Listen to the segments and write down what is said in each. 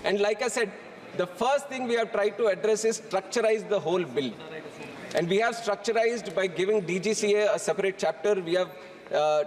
And like I said, the first thing we have tried to address is structurize the whole bill. And we have structurized by giving DGCA a separate chapter. We have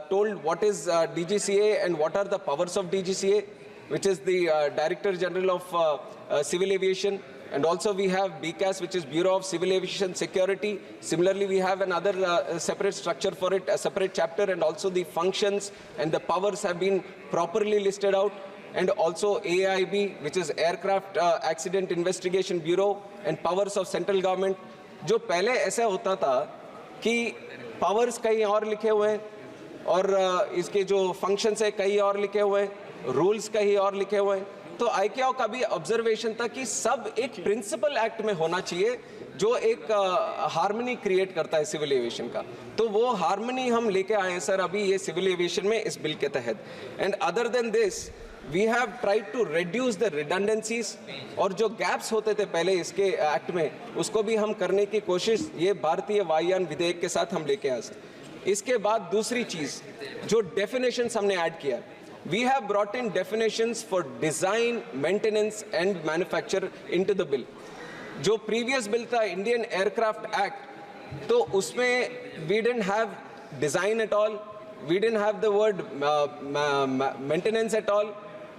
told what is DGCA and what are the powers of DGCA, which is the Director General of Civil Aviation. And also we have BCAS, which is Bureau of Civil Aviation Security. Similarly, we have another separate structure for it, a separate chapter, and also the functions and the powers have been properly listed out. And also AIB, which is Aircraft Accident Investigation Bureau, and powers of central government. जो पहले ऐसा होता था कि powers कहीं और लिखे हुए हैं और इसके जो फंक्शंस है कहीं और लिखे हुए हैं, रूल्स कहीं और लिखे हुए हैं, तो आईकेओ का भी ऑब्जर्वेशन था कि सब एक प्रिंसिपल एक्ट में होना चाहिए जो एक हार्मनी क्रिएट करता है सिविल एविएशन का. तो वो हार्मनी हम लेके आए हैं सर अभी ये सिविल एविएशन में इस बिल के तहत. And other than this we have tried to reduce the redundancies और जो gaps होते थे पहले इसके एक्ट में उसको भी हम करने की कोशिश ये भारतीय वायुयान विधेयक के साथ हम लेके आए. इसके बाद दूसरी चीज़ जो definitions हमने ऐड किया, we have brought in definitions for design, maintenance and manufacture into the bill. जो previous bill था Indian Aircraft Act, तो उसमें we didn't have design at all, we didn't have the word maintenance at all,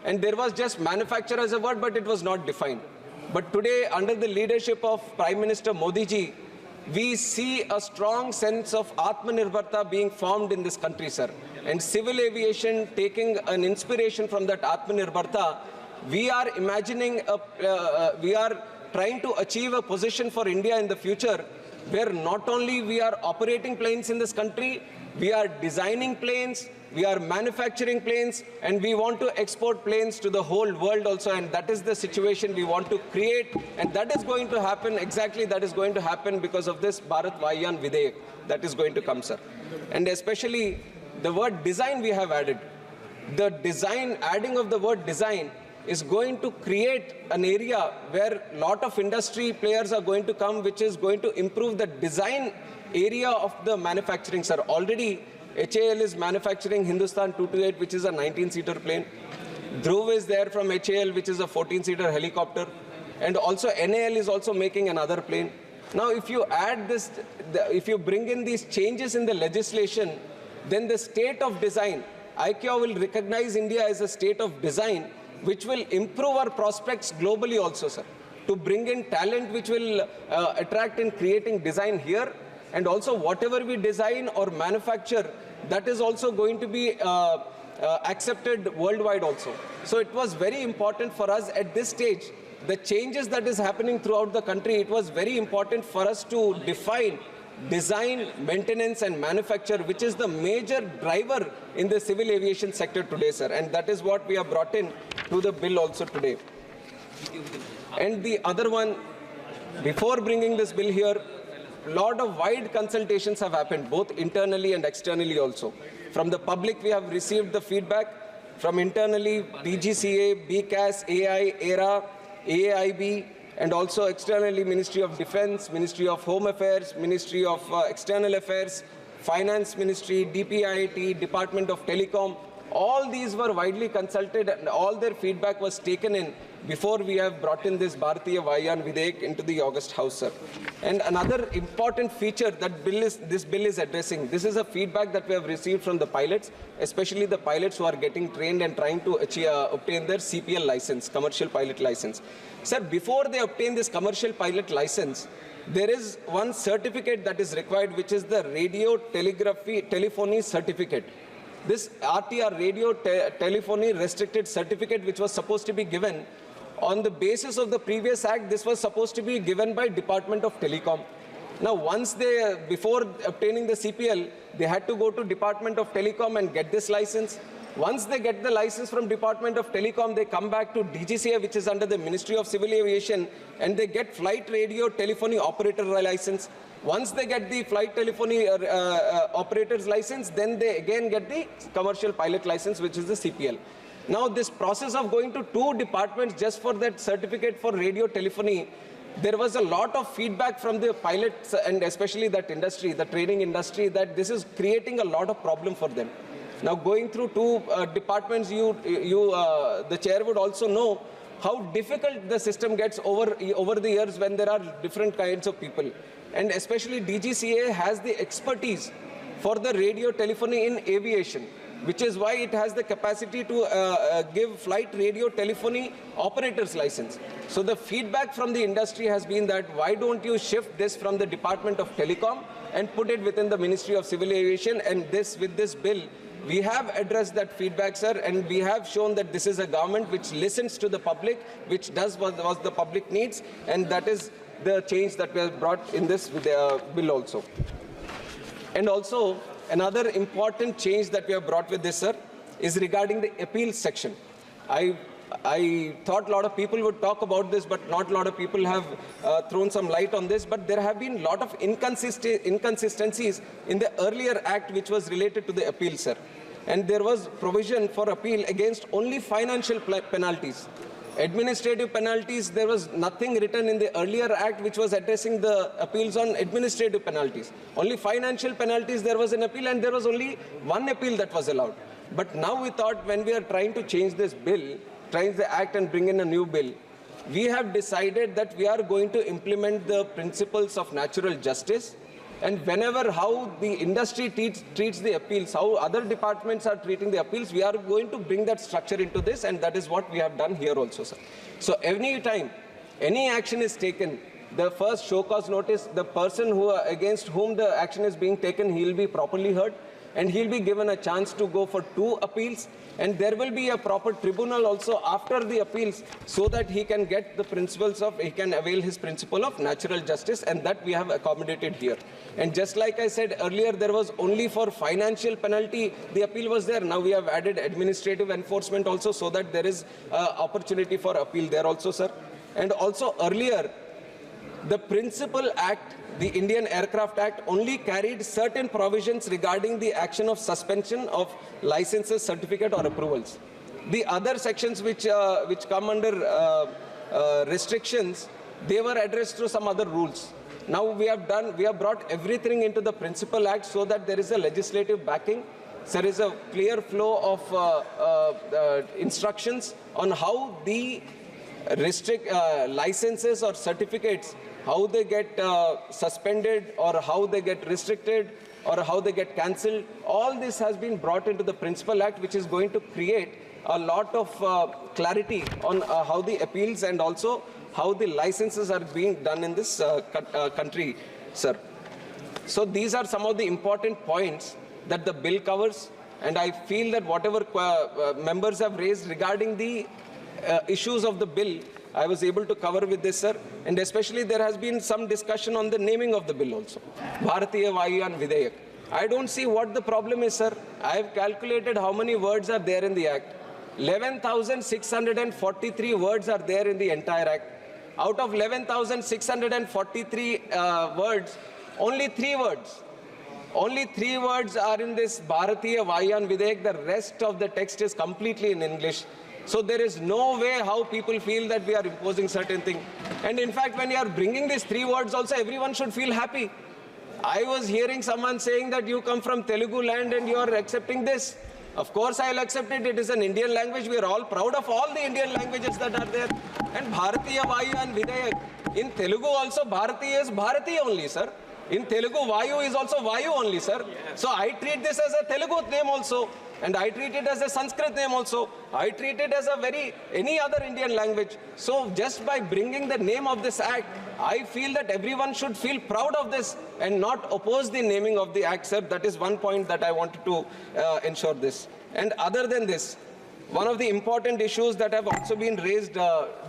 and there was just manufacture as a word, but it was not defined. But today, under the leadership of Prime Minister Modi ji, we see a strong sense of Atmanirbharta being formed in this country, sir. And civil aviation taking an inspiration from that Atmanirbharta, we are imagining, we are trying to achieve a position for India in the future where not only we are operating planes in this country, we are designing planes, we are manufacturing planes, and we want to export planes to the whole world also, and that is the situation we want to create, and that is going to happen, exactly that is going to happen because of this Bharat Vayan Videyak that is going to come, sir. And especially the word design we have added. The design, adding of the word design is going to create an area where a lot of industry players are going to come, which is going to improve the design area of the manufacturing, sir. Already, HAL is manufacturing Hindustan 228, which is a 19-seater plane. Dhruv is there from HAL, which is a 14-seater helicopter. And also NAL is also making another plane. Now, if you add this, if you bring in these changes in the legislation, then the state of design, ICAO will recognize India as a state of design, which will improve our prospects globally also, sir. To bring in talent which will attract in creating design here, and also whatever we design or manufacture, that is also going to be accepted worldwide also. So it was very important for us at this stage, the changes that is happening throughout the country, it was very important for us to define design, maintenance and manufacture, which is the major driver in the civil aviation sector today, sir. And that is what we have brought in to the bill also today. And the other one, before bringing this bill here, a lot of wide consultations have happened, both internally and externally also. From the public, we have received the feedback. From internally, DGCA, BCAS, AI, ERA, AIB, and also externally, Ministry of Defense, Ministry of Home Affairs, Ministry of External Affairs, Finance Ministry, DPIIT, Department of Telecom. All these were widely consulted and all their feedback was taken in before we have brought in this Bharatiya Vayan Videyak into the August House, sir. And another important feature that this bill is addressing, this is a feedback that we have received from the pilots, especially the pilots who are getting trained and trying to obtain their CPL license, commercial pilot license. Sir, before they obtain this commercial pilot license, there is one certificate that is required, which is the radio telephony certificate. This RTR, radio telephony restricted certificate, which was supposed to be given on the basis of the previous act, this was supposed to be given by Department of Telecom. Now, once they, before obtaining the CPL, they had to go to Department of Telecom and get this license. Once they get the license from Department of Telecom, they come back to DGCA, which is under the Ministry of Civil Aviation, and they get flight radio telephony operator license. Once they get the flight telephony operator's license, then they again get the commercial pilot license, which is the CPL. Now, this process of going to two departments just for that certificate for radio telephony, there was a lot of feedback from the pilots and especially that industry, the training industry, that this is creating a lot of problem for them. Now, going through two departments, the chair would also know how difficult the system gets over the years when there are different kinds of people. And especially DGCA has the expertise for the radio telephony in aviation, which is why it has the capacity to give flight radio telephony operator's license. So the feedback from the industry has been that why don't you shift this from the Department of Telecom and put it within the Ministry of Civil Aviation, and with this bill, we have addressed that feedback, sir, and we have shown that this is a government which listens to the public, which does what the public needs, and that is the change that we have brought in this bill also. And also, another important change that we have brought with this, sir, is regarding the appeals section. I thought a lot of people would talk about this, but not a lot of people have thrown some light on this. But there have been a lot of inconsistencies in the earlier act which was related to the appeal, sir. And there was provision for appeal against only financial penalties. Administrative penalties, there was nothing written in the earlier act which was addressing the appeals on administrative penalties. Only financial penalties, there was an appeal, and there was only one appeal that was allowed. But now we thought, when we are trying to change this bill, change the act and bring in a new bill, we have decided that we are going to implement the principles of natural justice. And whenever how the industry treats the appeals, how other departments are treating the appeals, we are going to bring that structure into this, and that is what we have done here also, sir. So any time any action is taken, the first show cause notice, the person against whom the action is being taken, he will be properly heard, and he'll be given a chance to go for 2 appeals, and there will be a proper tribunal also after the appeals, so that he can get the he can avail his principle of natural justice, and that we have accommodated here. And just like I said earlier, there was only for financial penalty, the appeal was there. Now we have added administrative enforcement also, so that there is opportunity for appeal there also, sir. And also earlier, the Principal Act, the Indian Aircraft Act, only carried certain provisions regarding the action of suspension of licenses, certificate or approvals. The other sections which come under restrictions, they were addressed through some other rules. Now we have brought everything into the Principal Act, so that there is a legislative backing. There is a clear flow of instructions on how the licenses or certificates, how they get suspended, or how they get restricted, or how they get cancelled. All this has been brought into the Principal Act, which is going to create a lot of clarity on how the appeals and also how the licenses are being done in this country, sir. So these are some of the important points that the bill covers, and I feel that whatever members have raised regarding the issues of the bill, I was able to cover with this, sir. And especially there has been some discussion on the naming of the bill also. Bharatiya Vayuyan Videyak. I don't see what the problem is, sir. I have calculated how many words are there in the Act. 11,643 words are there in the entire Act. Out of 11,643 words, only 3 words. Only 3 words are in this Bharatiya Vayuyan Videyak. The rest of the text is completely in English. So there is no way how people feel that we are imposing certain thing. And in fact, when you are bringing these 3 words also, everyone should feel happy. I was hearing someone saying that you come from Telugu land and you are accepting this. Of course, I will accept it. It is an Indian language. We are all proud of all the Indian languages that are there. And Bharatiya Vayuyan Videyak. In Telugu also, Bharatiya is Bharatiya only, sir. In Telugu, Vayu is also Vayu only, sir. So I treat this as a Telugu name also. And I treat it as a Sanskrit name also. I treat it as any other Indian language. So just by bringing the name of this act, I feel that everyone should feel proud of this and not oppose the naming of the act, sir. That is one point that I wanted to ensure this. And other than this, one of the important issues that have also been raised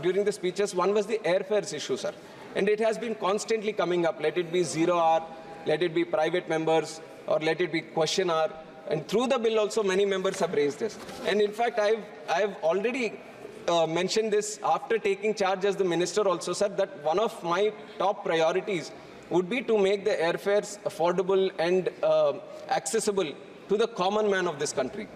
during the speeches, one was the airfares issue, sir. And it has been constantly coming up. Let it be 0 hour, let it be private members, or let it be question hour. And through the bill also, many members have raised this. And in fact, I've already mentioned this after taking charge as the minister also, sir, that one of my top priorities would be to make the airfares affordable and accessible to the common man of this country.